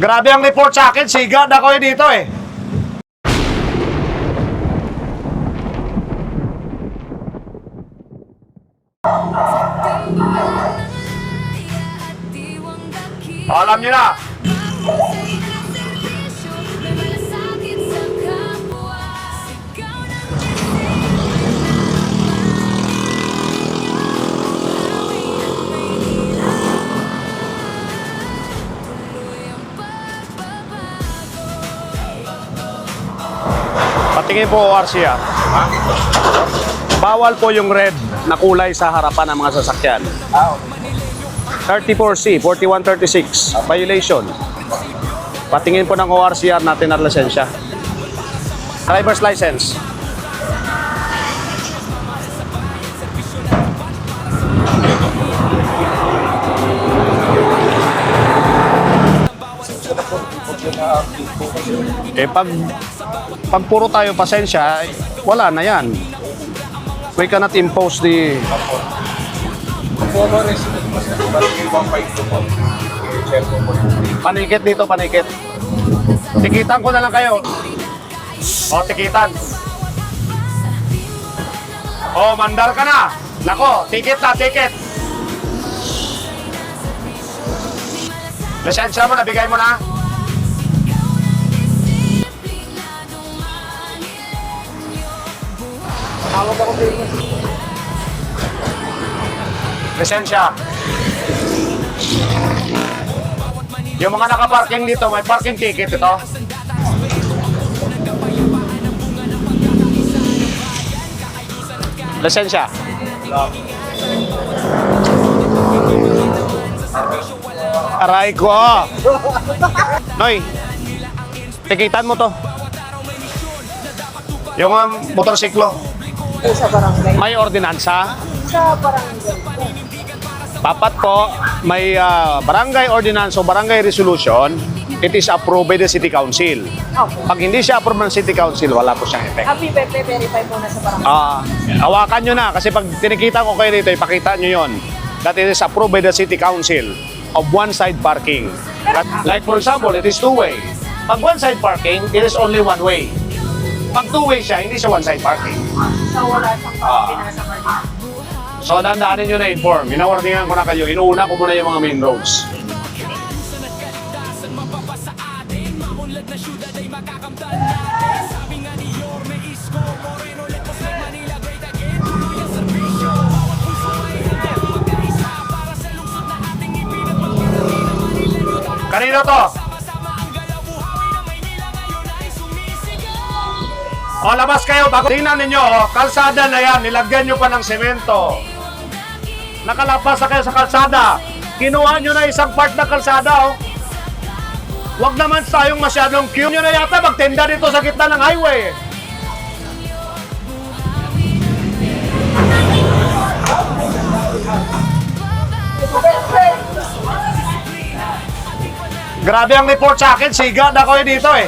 Grabe ang report sa akin, siga na ko dito eh. Alam niyo na. Patingin po ORCR. Bawal po yung red na kulay sa harapan ng mga sasakyan. 34C, 4136, violation. Patingin po ng ORCR natin ang lisensya. Driver's license. Eh pag puro tayo pasensya, wala na yan. We cannot impose the... Panikit dito, panikit. Tikitan ko na lang kayo. O, tikitan. O, mandar ka na. Nako, tikit na, tikit. Lisensya mo, nabigay mo na. Lisensya. Yung mga nakaparking dito, may parking ticket ito. Lisensya. Aray ko. Noy, tikitan mo to. Yung motorsiklo. Sa barangay. May ordinansa. Sa barangay. Dapat po, may barangay ordinance o barangay resolution, it is approved by the City Council. Okay. Pag hindi siya approved ng City Council, wala po siyang effect. Happy birthday, verify muna sa barangay. Hawakan nyo na, kasi pag tinikita ko kayo dito, ipakita nyo yon. That it is approved by the City Council of one-side parking. Like for example, it is two-way. Pag one-side parking, it is only one way. Pag two-way siya, hindi siya one-side parking. So wala siyang pinasa kanina. So, dandaanin nyo na-inform. Minawarningan ko na kayo. Inuuna ko muna yung mga main roads. Kanino to? O, labas kayo. Bago tingnan ninyo, kalsada na yan. Nilagyan nyo pa ng semento. Nakalapas na kayo sa kalsada. Kinuha nyo na isang part ng kalsada, oh. Huwag naman tayong masyadong queue. Nyo na yata magtenda dito sa gitna ng highway. Grabe ang report sa akin. Siga na ko dito eh.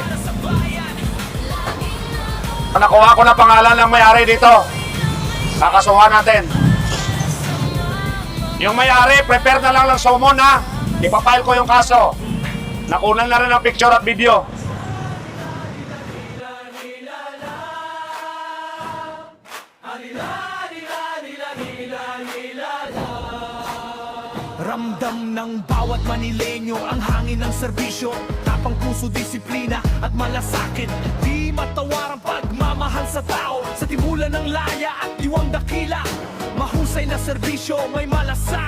Nakuha ko na pangalan ng may-ari dito. Kakasuhan natin. Yung may-ari, prepare na lang ng summon ha. Ipapile ko yung kaso. Nakunan na rin ang picture at video. Ramdam ng bawat Manileño ang hangin ng serbisyo, tapang puso, disiplina at malasakit. Di matawarang pagmamahal sa tao, sa timulan ng laya at diwang dakila. Mahusay na serbisyo, may malasakit.